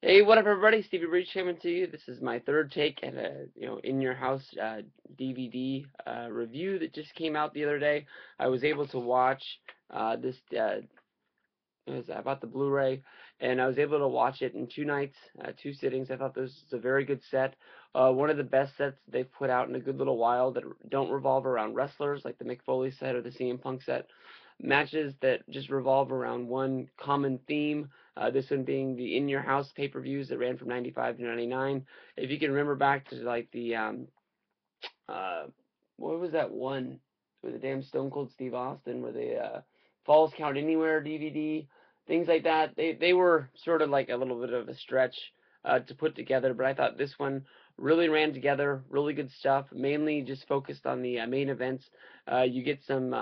Hey, what up, everybody? Stevie Breach coming to you. This is my third take at a in your house DVD review that just came out the other day. I was able to watch this. I bought the Blu-ray, and I was able to watch it in 2 nights, 2 sittings. I thought this was a very good set. One of the best sets they've put out in a good little while that don't revolve around wrestlers like the Mick Foley set or the CM Punk set. Matches that just revolve around one common theme. This one being the In Your House pay-per-views that ran from 95 to 99. If you can remember back to like the uh, what was that one with the damn Stone Cold Steve Austin where the Falls Count Anywhere DVD, things like that. They were sort of like a little bit of a stretch to put together, but I thought this one really ran together, really good stuff. Mainly just focused on the main events. You get some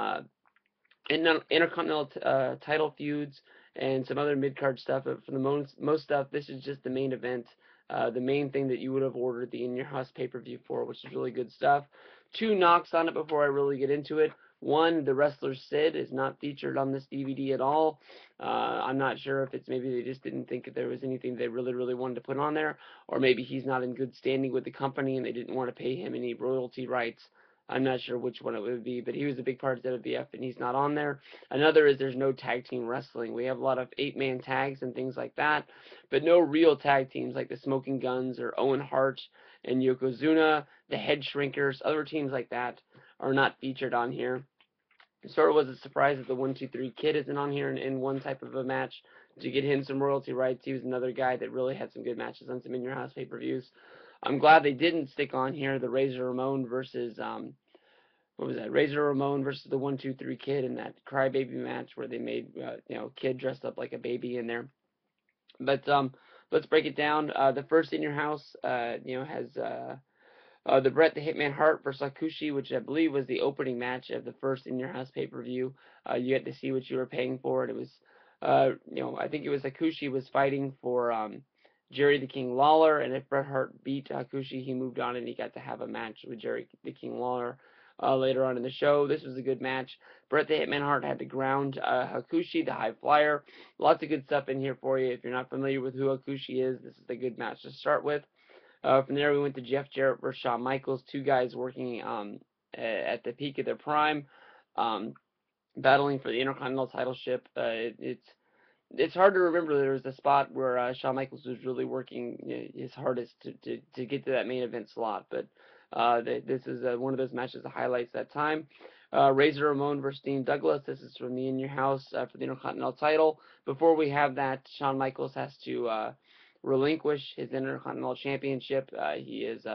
intercontinental title feuds and some other mid card stuff. But for the most stuff, this is just the main event, the main thing that you would have ordered the In Your House pay per view for, which is really good stuff. Two knocks on it before I really get into it. One, the wrestler Sid is not featured on this DVD at all. I'm not sure if it's maybe they just didn't think that there was anything they really wanted to put on there, or maybe he's not in good standing with the company and they didn't want to pay him any royalty rights. I'm not sure which one it would be, but he was a big part of WWF, and he's not on there. Another is there's no tag team wrestling. We have a lot of 8-man tags and things like that, but no real tag teams like the Smoking Guns or Owen Hart and Yokozuna, the Head Shrinkers, other teams like that are not featured on here. It sort of was a surprise that the 1-2-3 Kid isn't on here in one type of a match to get him some royalty rights. He was another guy that really had some good matches on some In Your House pay-per-views. I'm glad they didn't stick on here the Razor Ramon versus what was that? Razor Ramon versus the 1-2-3 Kid in that Crybaby match where they made Kid dressed up like a baby in there. But let's break it down. The first In Your House has the Bret the Hitman Hart versus Hakushi, which I believe was the opening match of the first In Your House pay-per-view. You had to see what you were paying for, and it was I think it was Hakushi was fighting for Jerry the King Lawler, and if Bret Hart beat Hakushi, he moved on and he got to have a match with Jerry the King Lawler later on in the show. This was a good match. Bret the Hitman Hart had to ground Hakushi, the High Flyer. Lots of good stuff in here for you. If you're not familiar with who Hakushi is, this is a good match to start with. From there, we went to Jeff Jarrett versus Shawn Michaels, two guys working at the peak of their prime, um, battling for the Intercontinental titleship. It's hard to remember. There was a spot where Shawn Michaels was really working his hardest to get to that main event slot, but this is one of those matches that highlights that time. Razor Ramon versus Dean Douglas. This is from the In Your House for the Intercontinental title. Before we have that, Shawn Michaels has to relinquish his Intercontinental Championship. He is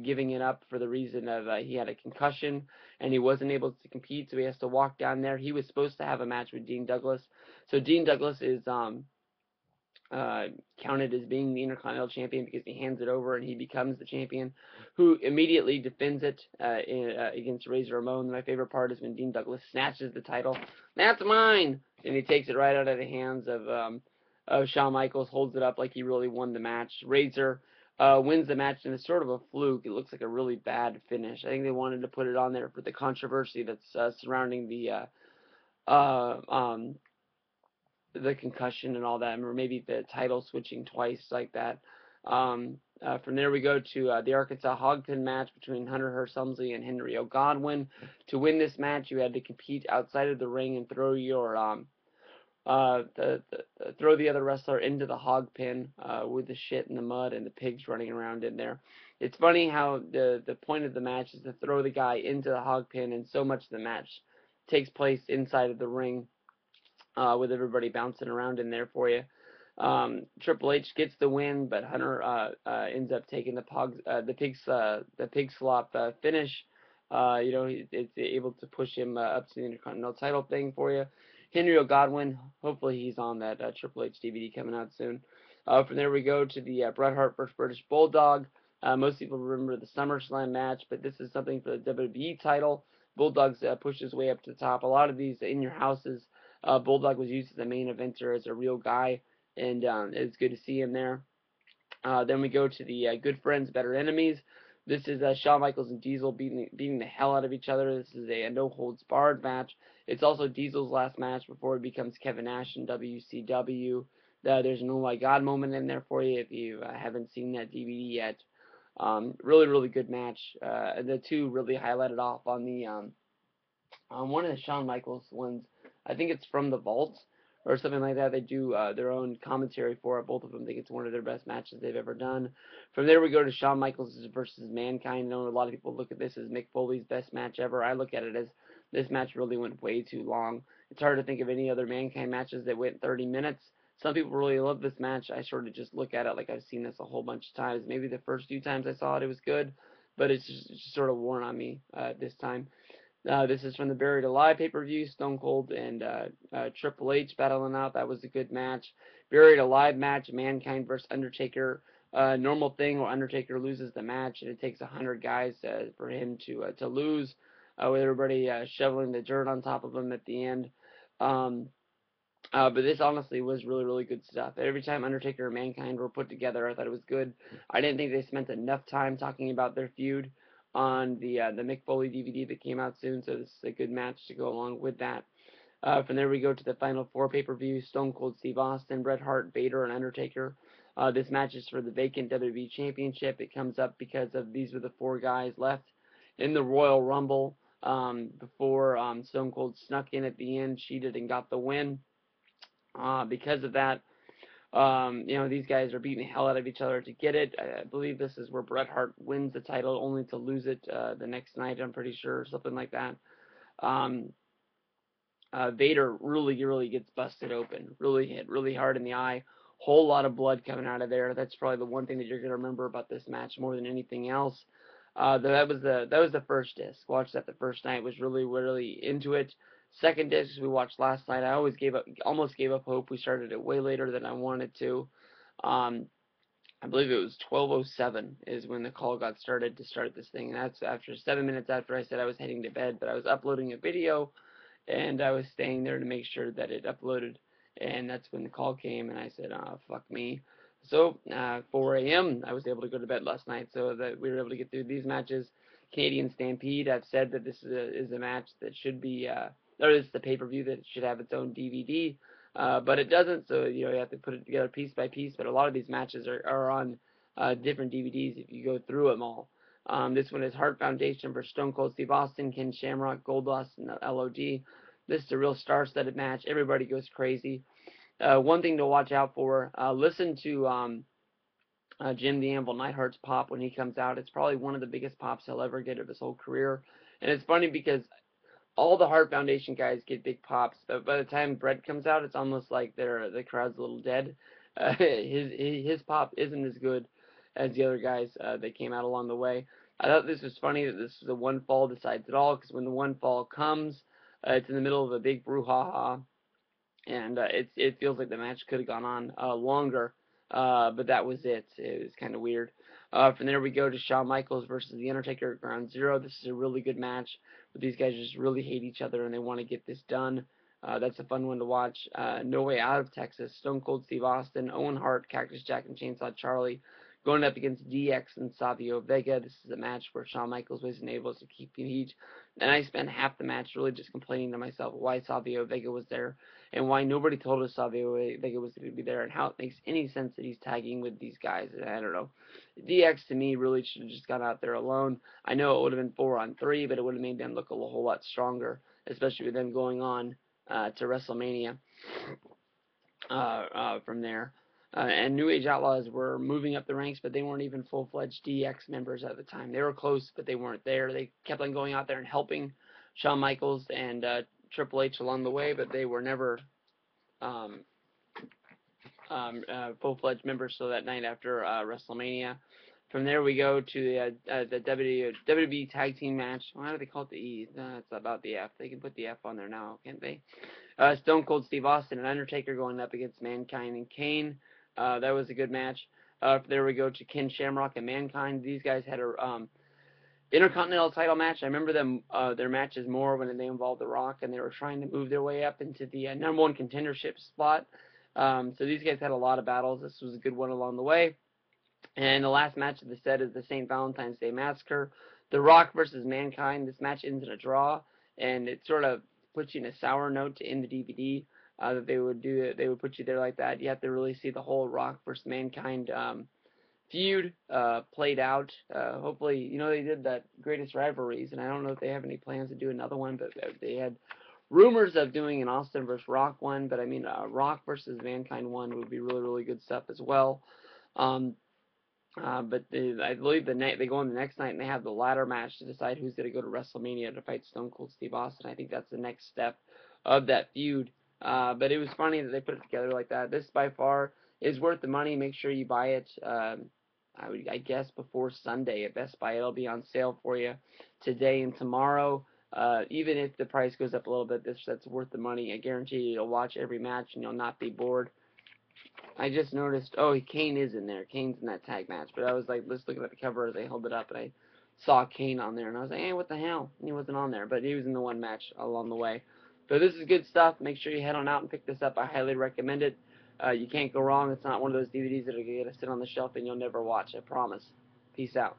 giving it up for the reason of he had a concussion and he wasn't able to compete, so he has to walk down there. He was supposed to have a match with Dean Douglas, so Dean Douglas is uh, counted as being the Intercontinental Champion because he hands it over and he becomes the champion, who immediately defends it against Razor Ramon. My favorite part is when Dean Douglas snatches the title. That's mine, and he takes it right out of the hands of Shawn Michaels, holds it up like he really won the match. Razor wins the match, and it's sort of a fluke. It looks like a really bad finish. I think they wanted to put it on there for the controversy that's surrounding uh, um, the concussion and all that, or maybe the title switching twice like that. From there, we go to the Arkansas Hogpen match between Hunter Hearst Helmsley and Henry O. Godwin. To win this match, you had to compete outside of the ring and throw your throw the other wrestler into the hog pen with the shit and the mud and the pigs running around in there. It's funny how the point of the match is to throw the guy into the hog pen, and so much of the match takes place inside of the ring with everybody bouncing around in there for you. Triple H gets the win, but Hunter ends up taking the pig slop finish. It's able to push him up to the Intercontinental title thing for you. Henry O. Godwin, hopefully he's on that Triple H DVD coming out soon. From there we go to the Bret Hart versus British Bulldog. Most people remember the SummerSlam match, but this is something for the WWE title. Bulldog's pushed his way up to the top. A lot of these in your houses, Bulldog was used as a main eventer, as a real guy, and it's good to see him there. Then we go to the Good Friends, Better Enemies. This is Shawn Michaels and Diesel beating the hell out of each other. This is a no holds barred match. It's also Diesel's last match before he becomes Kevin Nash in WCW. There's an Oh My God moment in there for you if you haven't seen that DVD yet. Really, really good match. The two really highlighted off on the one of the Shawn Michaels ones. I think it's From the Vault or something like that. They do their own commentary for it. Both of them think it's one of their best matches they've ever done. From there, we go to Shawn Michaels versus Mankind. I know a lot of people look at this as Mick Foley's best match ever. I look at it as this match really went way too long. It's hard to think of any other Mankind matches that went 30 minutes. Some people really love this match. I sort of just look at it like I've seen this a whole bunch of times. Maybe the first few times I saw it, it was good, but it's just sort of worn on me this time. This is from the Buried Alive pay-per-view. Stone Cold and Triple H battling out. That was a good match. Buried Alive match, Mankind versus Undertaker. Normal thing where Undertaker loses the match, and it takes 100 guys for him to lose, with everybody shoveling the dirt on top of him at the end. But this honestly was really, really good stuff. Every time Undertaker and Mankind were put together, I thought it was good. I didn't think they spent enough time talking about their feud on the Mick Foley DVD that came out soon, so this is a good match to go along with that. From there we go to the Final Four pay-per-view, Stone Cold Steve Austin, Bret Hart, Vader, and Undertaker. This match is for the vacant WWE Championship. It comes up because of these were the four guys left in the Royal Rumble before Stone Cold snuck in at the end, cheated, and got the win. Because of that, these guys are beating the hell out of each other to get it. I believe this is where Bret Hart wins the title only to lose it the next night, I'm pretty sure, something like that. Vader really gets busted open, really hit really hard in the eye. Whole lot of blood coming out of there. That's probably the one thing that you're going to remember about this match more than anything else. That was the first disc. Watched that the first night. Was really into it. Second disc we watched last night. I almost gave up hope. We started it way later than I wanted to. I believe it was 12:07 is when the call got started to start this thing. And that's after 7 minutes after I said I was heading to bed, but I was uploading a video and I was staying there to make sure that it uploaded. And that's when the call came, and I said, "Oh, fuck me." So 4 a.m. I was able to go to bed last night, so that we were able to get through these matches. Canadian Stampede. I've said that this is a match that should be, or this is the pay-per-view that should have its own DVD, but it doesn't. So you have to put it together piece by piece. But a lot of these matches are on different DVDs if you go through them all. This one is Heart Foundation for Stone Cold Steve Austin, Ken Shamrock, Goldust, and LOD. This is a real star-studded match. Everybody goes crazy. One thing to watch out for, listen to Jim the Anvil Neidhart's pop when he comes out. It's probably one of the biggest pops he'll ever get of his whole career. And it's funny because all the Heart Foundation guys get big pops, but by the time Bret comes out, it's almost like the crowd's a little dead. His pop isn't as good as the other guys that came out along the way. I thought this was funny that this is a one fall decides it all, because when the one fall comes, it's in the middle of a big brouhaha, and it feels like the match could have gone on longer, but that was it. It was kind of weird. From there we go to Shawn Michaels versus The Undertaker at Ground Zero. This is a really good match, but these guys just really hate each other and they want to get this done. That's a fun one to watch. No Way Out of Texas, Stone Cold Steve Austin, Owen Hart, Cactus Jack, and Chainsaw Charlie going up against DX and Savio Vega. This is a match where Shawn Michaels wasn't able to keep the heat, and I spent half the match really just complaining to myself why Savio Vega was there and why nobody told us Savio Vega was going to be there, and how it makes any sense that he's tagging with these guys. I don't know. DX to me really should have just got out there alone. I know it would have been 4-on-3, but it would have made them look a whole lot stronger, especially with them going on to WrestleMania from there. And New Age Outlaws were moving up the ranks, but they weren't even full-fledged DX members at the time. They were close, but they weren't there. They kept on going out there and helping Shawn Michaels and Triple H along the way, but they were never full-fledged members till that night after WrestleMania. From there we go to the WWE Tag Team match. Why do they call it the E? It's about the F. They can put the F on there now, can't they? Stone Cold Steve Austin and Undertaker going up against Mankind and Kane. That was a good match. There we go to Ken Shamrock and Mankind. These guys had a Intercontinental title match. I remember them their matches more when they involved The Rock, and they were trying to move their way up into the number one contendership spot. So these guys had a lot of battles. This was a good one along the way. And the last match of the set is the St. Valentine's Day Massacre. The Rock versus Mankind. This match ends in a draw, and it sort of puts you in a sour note to end the DVD. that they would do it. They would put you there like that. You have to really see the whole Rock versus Mankind feud played out. Hopefully, you know, they did that Greatest Rivalries, and I don't know if they have any plans to do another one, but they had rumors of doing an Austin versus Rock one, but I mean, Rock versus Mankind one would be really, really good stuff as well. Um, but I believe they go on the next night and they have the ladder match to decide who's going to go to WrestleMania to fight Stone Cold Steve Austin. I think that's the next step of that feud. But it was funny that they put it together like that. This by far is worth the money. Make sure you buy it. I guess before Sunday at Best Buy. It'll be on sale for you today and tomorrow. Even if the price goes up a little bit, that's worth the money. I guarantee you, you'll watch every match and you'll not be bored. I just noticed, oh, Kane is in there. Kane's in that tag match. But I was like, let's look at the cover as I held it up, and I saw Kane on there, and I was like, hey, what the hell? And he wasn't on there, but he was in the one match along the way. So this is good stuff. Make sure you head on out and pick this up. I highly recommend it. You can't go wrong. It's not one of those DVDs that are going to sit on the shelf and you'll never watch. I promise. Peace out.